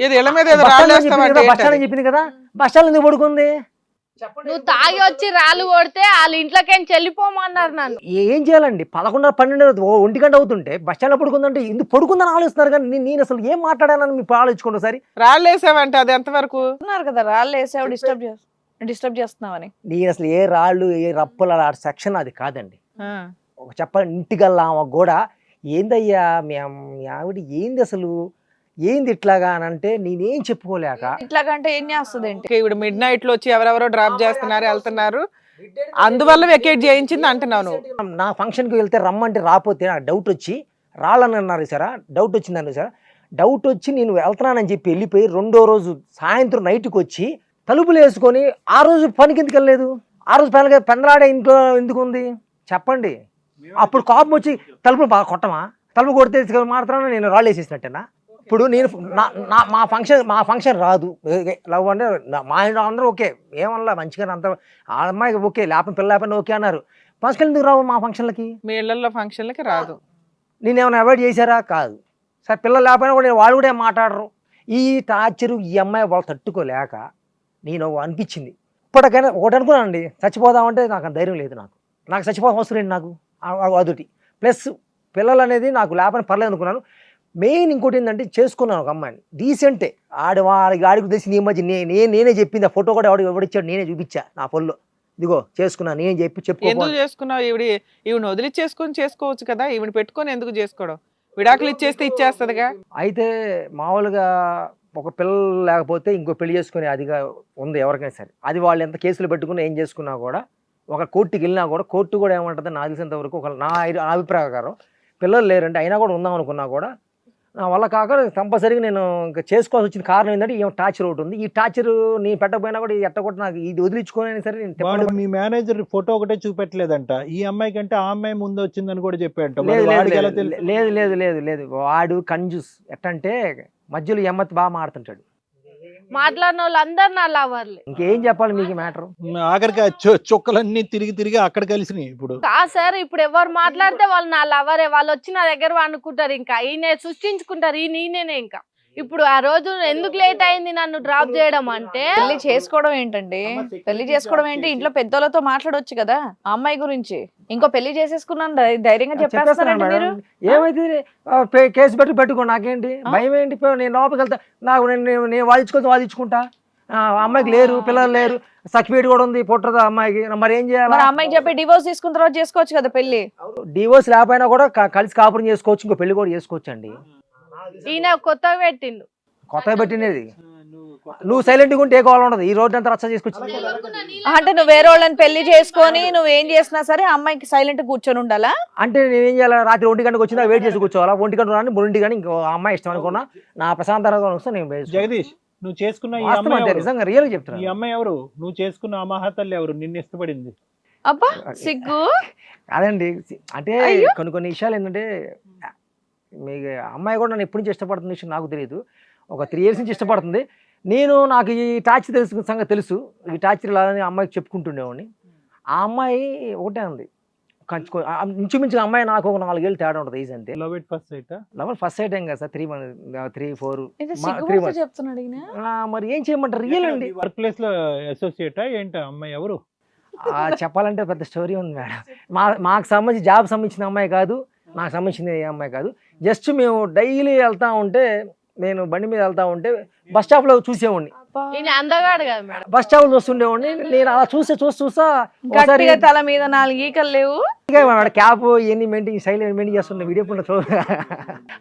ఏది ఇళ్ళ మీద ఏదో రాళ్ళు వేస్తామంటే బస్ స్టాండ్ చెప్పింది కదా, బస్ స్టాండ్ ఎందుకు పడుకుంది? నువ్వు తాగి వచ్చి రాళ్ళు కొడితే వాళ్ళ ఇంట్లోకి చెల్లిపోమన్నారు నన్ను. ఏం చేయాలండి? 11, 12, 1 గంట అవుతుంటే బస్ స్టాండ్ లో పడుకుందంటే ఎందుకు పడుకుందని ఆలోచిస్తున్నారు. కానీ నేను అసలు ఏం మాట్లాడానని మీరు ఆలోచించుకోండి ఒకసారి. రాళ్ళు వేసావంటే అది ఎంతవరకు ఉన్నారు కదా రాళ్ళు వేసావు, డిస్టర్బ్ చేస్తున్నావని. నేను అసలు ఏ రాళ్ళు ఏ రప్పలు అలా సెక్షన్ అది కాదండి. ఆ. ఒక చెప్పాలి ఇంటికల్లా కూడా ఏందయ్యా మీ ఆవిడ ఏంది అసలు ఏంది ఇట్లాగా అని అంటే నేనేం చెప్పుకోలేక ఇట్లాగంటే ఏం చేస్తుంది ఏంటి? ఓకే, ఇప్పుడు మిడ్ నైట్ లో వచ్చి ఎవరెవరో డ్రాప్ చేస్తున్నారు వెళ్తున్నారు అందువల్ల వెకేట్ చేయించింది అంటున్నావు నువ్వు. నా ఫంక్షన్కి వెళ్తే రమ్మంటే రాకపోతే నాకు డౌట్ వచ్చి రాళ్ళని అన్నారు సారా, డౌట్ వచ్చింది అన్నారు సార్. డౌట్ వచ్చి నేను వెళ్తున్నానని చెప్పి వెళ్ళిపోయి 2వ రోజు సాయంత్రం నైట్కి వచ్చి తలుపులు వేసుకొని ఆ రోజు పనికి ఎందుకు వెళ్ళలేదు? ఆ రోజు పెందలాడే ఇంట్లో ఎందుకు ఉంది చెప్పండి? అప్పుడు కోపం వచ్చి తలుపులు బాగా కొట్టమా? తలుపు కొడితే మాత్రాన నేను రాళ్ళు వేసేసినట్టేనా? ఇప్పుడు నేను మా ఫంక్షన్ రాదు లవ్ అంటే మా ఇంట్లో అందరూ ఓకే ఏమన్నా మంచిగా అందరూ ఆ అమ్మాయికి ఓకే లేపని పిల్ల లేపని ఓకే అన్నారు. ఫంక్షన్ ఎందుకు రావు మా ఫంక్షన్లకి? మీ ఇళ్లలో ఫంక్షన్లకి రాదు. నేను ఏమైనా అవాయిడ్ చేశారా? కాదు. సరే పిల్లలు లేకపోయినా కూడా వాళ్ళు కూడా ఏం మాట్లాడరు. ఈ టార్చరు ఈ అమ్మాయి వాళ్ళు తట్టుకోలేక నేను అనిపించింది ఇప్పటికైనా ఒకటి అనుకున్నానండి, చచ్చిపోదామంటే నాకు ధైర్యం లేదు. నాకు చచ్చిపోవడం అవసరం ఏంటి నాకు అదొకటి. ప్లస్ పిల్లలు అనేది నాకు లేపని పర్లేదు అనుకున్నాను. మెయిన్ ఇంకోటి ఏంటంటే చేసుకున్నాను ఒక అమ్మాయిని డీసెంటే ఆడికి తెలిసి నీ మధ్య నేనే చెప్పింది. ఆ ఫోటో కూడా ఎవడిచ్చాడు నేనే చూపించా నా పొల్లో, ఇదిగో చేసుకున్నా నేను చెప్పి ఎందుకు చేసుకున్నావు? ఈవిడ వదిలిచ్చేసుకొని చేసుకోవచ్చు కదా, ఈవిడ పెట్టుకొని ఎందుకు చేసుకోవడం? విడాకులు ఇచ్చేస్తే ఇచ్చేస్తుందిగా. అయితే మామూలుగా ఒక పిల్లలు లేకపోతే ఇంకో పెళ్లి చేసుకునే అదిగా ఉంది ఎవరికైనా సరే. అది వాళ్ళు ఎంత కేసులు పెట్టుకుని ఏం చేసుకున్నా కూడా ఒక కోర్టుకి వెళ్ళినా కూడా కోర్టు కూడా ఏమంటుంది నాకు తెలిసినంత వరకు ఒక నా అభిప్రాయ ప్రకారం పిల్లలు లేరంటే అయినా కూడా ఉందాం అనుకున్నా కూడా నా వల్ల కాక కంపల్సరీగా నేను ఇంకా చేసుకోవాల్సి వచ్చిన కారణం ఏంటంటే ఈ టార్చర్ ఒకటి ఉంది. ఈ టార్చర్ నేను పెట్టకపోయినా కూడా ఎట్టకొట్టి నాకు ఇది వదిలించుకోనైనా సరే నేను మీ మేనేజర్ ఫోటో ఒకటే చూపెట్టలేదంట, ఈ అమ్మాయి కంటే ఆ అమ్మాయి ముందు వచ్చిందని కూడా చెప్పాడంట. లేదు వాడు కంజూస్ ఎట్టంటే మధ్యలో ఎమ్మతి బాగా మాడుతుంటాడు. మాట్లాడిన వాళ్ళందరూ నా లవర్లే. ఇంకేం చెప్పాలి మీకు మ్యాటర్? ఆఖరికి చుక్కలన్నీ తిరిగి అక్కడ కలిసినాయి. ఇప్పుడు సార్ ఇప్పుడు ఎవరు మాట్లాడితే వాళ్ళు నా లవరే, వాళ్ళు వచ్చి నా దగ్గర అనుకుంటారు, ఇంకా ఈయన సృష్టించుకుంటారు ఈయననే. ఇంకా ఇప్పుడు ఆ రోజు ఎందుకు లేట్ అయింది నన్ను డ్రాప్ చేయడం అంటే, పెళ్లి చేసుకోవడం ఏంటండి? పెళ్లి చేసుకోవడం ఏంటి? ఇంట్లో పెద్దోళ్ళతో మాట్లాడొచ్చు కదా ఆ అమ్మాయి గురించి. ఇంకో పెళ్లి చేసేసుకున్నాను ధైర్యంగా చెప్పేస్తారండి మీరు. ఏమైతే కేసు పెట్టుకో నాకేంటి భయం ఏంటి? నేను లోపలికి వెళ్తా, నాకు నేను వాదించుకుంటా. అమ్మాయికి లేరు పిల్లలు లేరు, సర్టిఫికేట్ కూడా ఉంది పుట్టదు అమ్మాయికి, మరి ఏం చేయాలి? అమ్మాయికి చెప్పి డివోర్స్ తీసుకున్న తర్వాత చేసుకోవచ్చు కదా పెళ్లి. డివోర్స్ లేకపోయినా కూడా కలిసి కాపురం చేసుకోవచ్చు, ఇంకో పెళ్లి కూడా చేసుకోవచ్చు అండి. ఈయన కొత్తగా పెట్టినది నువ్వు సైలెంట్గా ఉంటే ఏ కావాలి ఉండదు. ఈ రోజు అంతా రచ్చ చేసుకొచ్చి అంటే నువ్వు వేరే వాళ్ళని పెళ్లి చేసుకొని నువ్వేం చేసినా సరే అమ్మాయికి సైలెంట్ కూర్చొని ఉండాలా? అంటే నేనేం చేయాలి? రాత్రి 1 గంటకు వచ్చినా వెయిట్ చేసి కూర్చోవాలా? 1 గంట రాని 3 కానీ ఇంకో అమ్మాయి ఇష్టం అనుకున్నా నా ప్రశాంతంగా వస్తే నేను. జగదీష్, నువ్వు చేసుకున్న ఈ అమ్మాయి నిజంగా రియల్ చెప్తున్నా. ఈ అమ్మాయి ఎవరు? నువ్వు చేసుకున్న ఆ మహాతల్లి ఎవరు? నిన్ను ఇష్టపడింది? అబ్బా సిగ్గు అదండి. అంటే కొన్ని విషయాలు ఏంటంటే మీకు అమ్మాయి కూడా నన్ను ఎప్పటి నుంచి ఇష్టపడుతున్న విషయం నాకు తెలియదు. ఒక 3 years నుంచి ఇష్టపడుతుంది. నాకు ఈ టార్చర్ సంగతి తెలుసు. ఈ టార్చర్ లాగానే అమ్మాయికి చెప్పుకుంటుండేవాడిని. ఆ అమ్మాయి ఒకటే ఉంది ఇంచుమించుగా అమ్మాయి నాకు ఒక 4 ఏళ్ళు తేడా ఉంటుంది ఏజ్ అంతే. Love at first sight? Love first sight ఏం కదా సార్, 3 4 మరి ఏం చేయమంటారు? రియల్ అండి. వర్క్ ప్లేస్ లో అసోసియేటా ఏంటి అమ్మాయి ఎవరు? చెప్పాలంటే పెద్ద స్టోరీ ఉంది మేడం. మాకు సంబంధించి జాబ్ సంబంధించిన అమ్మాయి కాదు, నాకు సంబంధించిన ఏ అమ్మాయి కాదు. జస్ట్ మేము డైలీ వెళ్తా ఉంటే, నేను బండి మీద వెళ్తా ఉంటే బస్ స్టాప్ లో చూసేవాడిని. బస్ స్టాప్ లో చూస్తుండేవాడిని. నేను అలా చూస్తా తల మీద 4 ఈకలు లేవు, క్యాప్ ఇవన్నీ మెయింటైన్ స్టైల్ మెయింటైన్ చేస్తుండే వీడియో ఫోన్.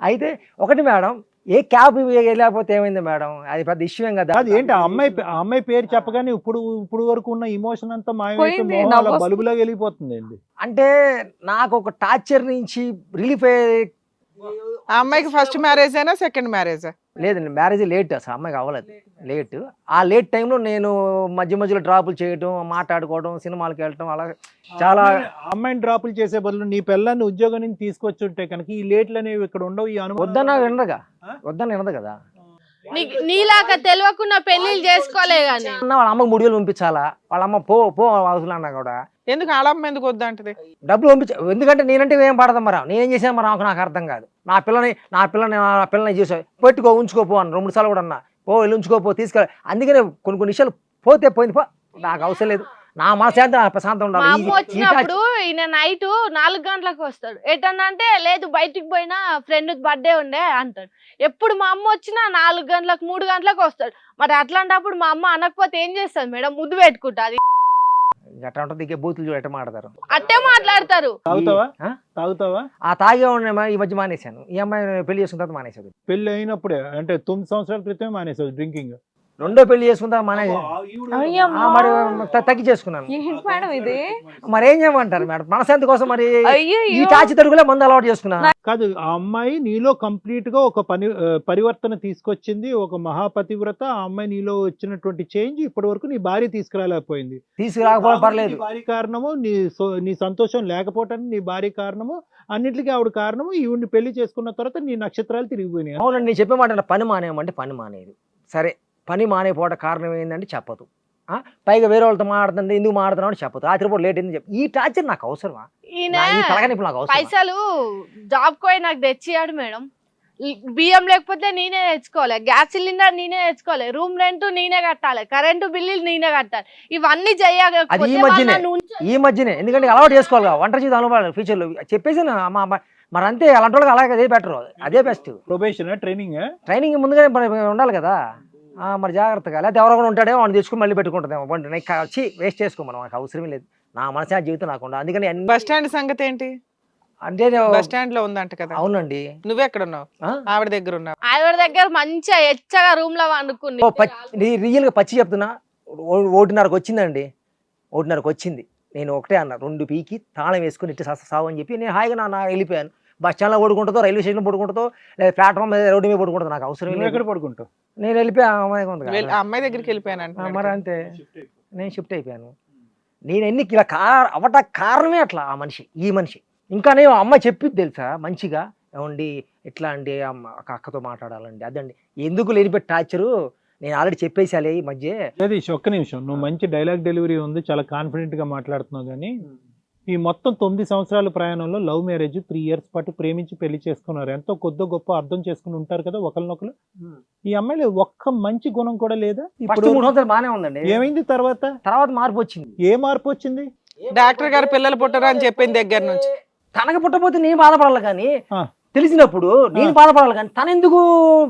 అయితే ఒకటి మేడం, ఏ క్యాబ్ లేకపోతే ఏమైంది మేడం? అది పెద్ద ఇష్యూ ఏం కదా. అది ఏంటి అమ్మాయి పేరు చెప్పగానే ఇప్పుడు వరకు ఉన్న ఇమోషన్ అంతా మాయమైపోయి బలుబులాగా వెళ్ళిపోతుంది. అంటే నాకు ఒక టార్చర్ నుంచి రిలీఫ్ అయ్యే. ఆ అమ్మాయికి ఫస్ట్ మ్యారేజ్ అయినా సెకండ్ మ్యారేజా? లేదండి, మ్యారేజ్ లేట్. అసలు అమ్మాయికి అవ్వలేదు, లేట్. ఆ లేట్ టైంలో నేను మధ్యలో డ్రాపులు చేయడం, మాట్లాడుకోవడం, సినిమాలకు వెళ్ళటం, అలా చాలా. అమ్మాయిని డ్రాపులు చేసే బదులు నీ పిల్లల్ని ఉద్యోగం నుంచి తీసుకొచ్చి ఉంటే కనుక ఈ లేట్లు అనేవి ఇక్కడ ఉండవు. ఈ అనుభవం వద్దన్నా వినదు కదా. నీలాగా తెలియకుండా పెళ్లిళ్ళు చేసుకోలే గాని అన్న వాళ్ళ అమ్మకి 3,000 పంపించాలా, వాళ్ళ అమ్మ పో పో అవసరం అన్నా కూడా ఎందుకు ఆడమ్మ ఎందుకు వద్దంటది? డబ్బులు పంపించ, ఎందుకంటే నేనంటే ఏం పడదాం మరి, నేనేం చేశాను మరి నాకు అర్థం కాదు. నా పిల్లని చేసా, పెట్టుకో ఉంచుకోపో అన్న 2 సార్లు కూడా అన్నా, పో వెళ్ళి ఉంచుకోపో తీసుకెళ్ళి. అందుకనే కొన్ని విషయాలు పోతే పోయింది పో, నాకు అవసరం లేదు, నా మనశాంతి నా ప్రశాంతం మా అమ్మ ఉండాలి. వచ్చినప్పుడు ఈయన నైట్ 4 గంటలకు వస్తాడు. ఎటన్నా అంటే లేదు బయటికి పోయినా ఫ్రెండ్ బర్త్డే ఉండే అంటాడు. ఎప్పుడు మా అమ్మ వచ్చినా 4 గంటలకు 3 గంటలకు వస్తాడు. మరి అట్లాంటప్పుడు మా అమ్మ అనకపోతే ఏం చేస్తుంది మేడం? ముద్దు పెట్టుకుంటారు. ఎట్లా ఉంటుంది ఇక బూతులు చూడ ఎట్ట మాట్లాడతారు, అట్టే మాట్లాడతారు. తాగుతావా? ఆ తాగే ఉన్న ఈ మధ్య మానేశాను. ఈ అమ్మాయి పెళ్లి చేసుకున్న తర్వాత మానేశాడు. పెళ్లి అయినప్పుడే అంటే 9 సంవత్సరాల క్రితమే మానేసావు డ్రింకింగ్. రెండో పెళ్లి చేసుకున్న తర్వాత మానేశాను. మరి తగ్గించేసుకున్నాను. ఏంటి మేడం ఇది? మరి ఏం చేయమంటారు మేడం, మనశాంతి కోసం మరి ఈ అయ్యో టాచి తరుగులే మందు అలవాటు చేసుకున్నాను. కాదు, ఆ అమ్మాయి నీలో కంప్లీట్ గా ఒక పరివర్తన తీసుకొచ్చింది, ఒక మహాపతివ్రత. ఆ అమ్మాయి నీలో వచ్చినటువంటి చేంజ్ ఇప్పటి వరకు నీ భార్య తీసుకురాలేకపోయింది. తీసుకురాకపోవడం పర్లేదు. నీ భార్య కారణము, నీ సంతోషం లేకపోవటానికి నీ భార్య కారణము, అన్నిటికీ ఆవిడ కారణము. ఈవిడ్ని పెళ్లి చేసుకున్న తర్వాత నీ నక్షత్రాలు తిరిగిపోయినాయి. అవునండి, నేను చెప్పే మాట పని మానేయమంటే పని మానేది. సరే, పని మానేపోవడం కారణం ఏంటంటే చెప్పదు. పైగా వేరే వాళ్ళతో మాట్లాడుతుంది, ఎందుకు మాట్లాడుతున్నావు అని చెప్పదు. రాత్రిపూట లేట్ అయింది చెప్పి. ఈ టార్చర్ నాకు అవసరమా? ఈయన ఈ తలకాయ నొప్పి నాకు అవసరమా? పైసలు జాబ్ పోయి నాకు తెచ్చియాడు మేడం. బియ్యం లేకపోతే నేనే తెచ్చుకోవాలి, గ్యాస్ సిలిండర్ నేనే తెచ్చుకోవాలి, రూమ్ రెంట్ నేనే కట్టాలి, కరెంటు బిల్లులు నేనే కట్టాలి. ఇవన్నీ అది ఈ మధ్యనే ఎందుకంటే అలవాటు చేసుకోవాలి, వంట చేసి అలవాటు ఫ్యూచర్ లో చెప్పేసి మరి అంతే. అలాంటి వాళ్ళకి అలాగే అదే బెటర్, అదే బెస్ట్. ప్రొబేషన్ ట్రైనింగ్ ముందుగానే ఉండాలి కదా. మరి జాగ్రత్తగా, లేకపోతే ఎవరో కూడా ఉంటాడే వాడిని తెచ్చుకుని మళ్ళీ పెట్టుకుంటుందేమో బండి. నాకు వచ్చి వేస్ట్ చేసుకోమని నాకు అవసరమే లేదు. నా మనసా జీవితం నాకు ఉండదు. అందుకని బస్ స్టాండ్ సంగతి ఏంటి? అంటే బస్ స్టాండ్ లో ఉందంట కదా. అవునండి. నువ్వెక్కడ ఉన్నావు? ఆవిడ దగ్గర ఉన్నావు. ఆవిడ దగ్గర మంచిగా ఎచ్చగా రూమ్ లో వండుకుంది. రియల్ గా పచ్చి చెప్తున్నా, 1:30కి వచ్చిందండి. 1:30కి వచ్చింది. నేను ఒకటే అన్నా, 2 పీకి తాళం వేసుకుని ఇట్టి సావు అని చెప్పి నేను హాయిగా నా వెళ్ళిపోయాను. బస్ స్టాండ్ లో పడుకుంటుందో, రైల్వే స్టేషన్ పడుకుంటుందో, లేదా ప్లాట్ఫామ్ మీద రోడ్డు మీద పడుకుంటుందో నాకు అవసరం. ఎక్కడ పడుకుంటావు? నేను వెళ్ళిపోయా అమ్మాయి అమ్మాయి దగ్గరికి వెళ్ళిపోయాను. మరి అంతే, నేను షిఫ్ట్ అయిపోయాను. నేను ఎన్ని ఇలా అవట కారణమే అట్లా ఆ మనిషి, ఈ మనిషి. ఇంకా నేను అమ్మ చెప్పిద్ది తెలుసా మంచిగా, ఏమండి ఎట్లా అండి అక్కతో మాట్లాడాలండి, అదండి ఎందుకు లేనిపెట్టి టార్చరు. నేను ఆల్రెడీ చెప్పేసాలే ఈ మధ్య. ఒక్క నిమిషం, నువ్వు మంచి డైలాగ్ డెలివరీ ఉంది, చాలా కాన్ఫిడెంట్ గా మాట్లాడుతున్నావు. కానీ ఈ మొత్తం 9 సంవత్సరాల ప్రయాణంలో లవ్ మ్యారేజ్ 3 years పాటు ప్రేమించి పెళ్లి చేసుకున్నారు. ఎంతో కొద్ది గొప్ప అర్థం చేసుకుని ఉంటారు కదా ఒకరినొకరు. ఈ అమ్మాయిలో ఒక్క మంచి గుణం కూడా లేదా? ఇప్పుడు 3 సంవత్సరాలు బాగానే ఉందండి. ఏమైంది తర్వాత మార్పు వచ్చింది. ఏ మార్పు వచ్చింది? డాక్టర్ గారు పిల్లలు పుట్టరా అని చెప్పింది దగ్గర నుంచి. తనకు పుట్టపోతే నేను బాధపడాలి కానీ, తెలిసినప్పుడు నేను బాధపడాలి కానీ, తను ఎందుకు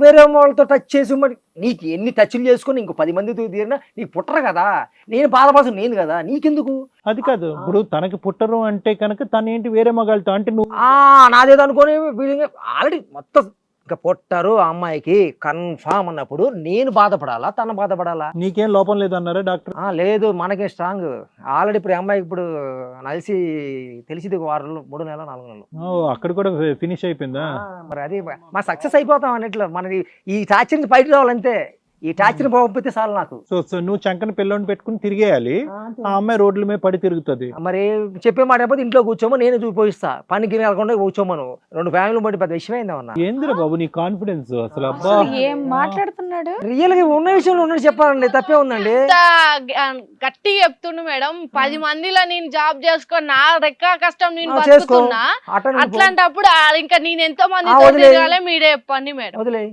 వేరే వాళ్ళతో టచ్ చేసి మరి నీకు ఎన్ని టచ్లు చేసుకుని ఇంకో 10 మందితో తీరినా నీకు పుట్టరు కదా, నేను బాధపడాల్సిన నేను కదా, నీకెందుకు? అది కాదు, ఇప్పుడు తనకి పుట్టరు అంటే కనుక తను ఏంటి వేరే మగాళ్ళతో అంటే నువ్వు నాదేదో అనుకోని ఆల్రెడీ మొత్తం ఇంకా పుట్టారు ఆ అమ్మాయికి కన్ఫామ్ అన్నప్పుడు నేను బాధపడాలా, తను బాధపడాలా? నీకేం లోపం లేదు అన్నారా డాక్టర్? లేదు, మనకే స్ట్రాంగ్. ఆల్రెడీ ఇప్పుడు అమ్మాయికి ఇప్పుడు నలిసి తెలిసింది 3 నెలలు 4 నెలలు. అక్కడ కూడా ఫినిష్ అయిపోయిందా? మరి అది మా సక్సెస్ అయిపోతాం అన్నట్లు. మనది ఈ టార్చర్ నుంచి బయట రావాలంతే. ఈ టార్చర్ పంపితే చాలు నాకు. సో నువ్వు చంకని పిల్లని పెట్టుకుని తిరిగేయాలి, ఆ అమ్మాయి రోడ్ల మీద పడి తిరుగుతుంది. మరి చెప్పే మాట అయిపోతే ఇంట్లో కూర్చోమో, నేను చూపిస్తా, పనికి వెళ్ళకుండా కూర్చోమను. 2 ఫ్యామిలీ బట్టి పెద్ద విషయం అయిందన్నా. ఏందిరా బాబు నీ కాన్ఫిడెన్స్ అసలు? అబ్బా ఏం మాట్లాడుతున్నాడు? రియల్ గా ఉన్న విషయంలో ఉన్నది చెప్పాలండి, తప్పే ఉందండి. గట్టి చెప్తుండు మేడం. 10 మందిలో నేను జాబ్ చేసుకొని నా రెక్క కష్టం నేను బతుకుతున్నా. అట్లాంటప్పుడు ఇంకా నేను ఎంతో మంది మీరే చెప్పండి మేడం. వదిలే.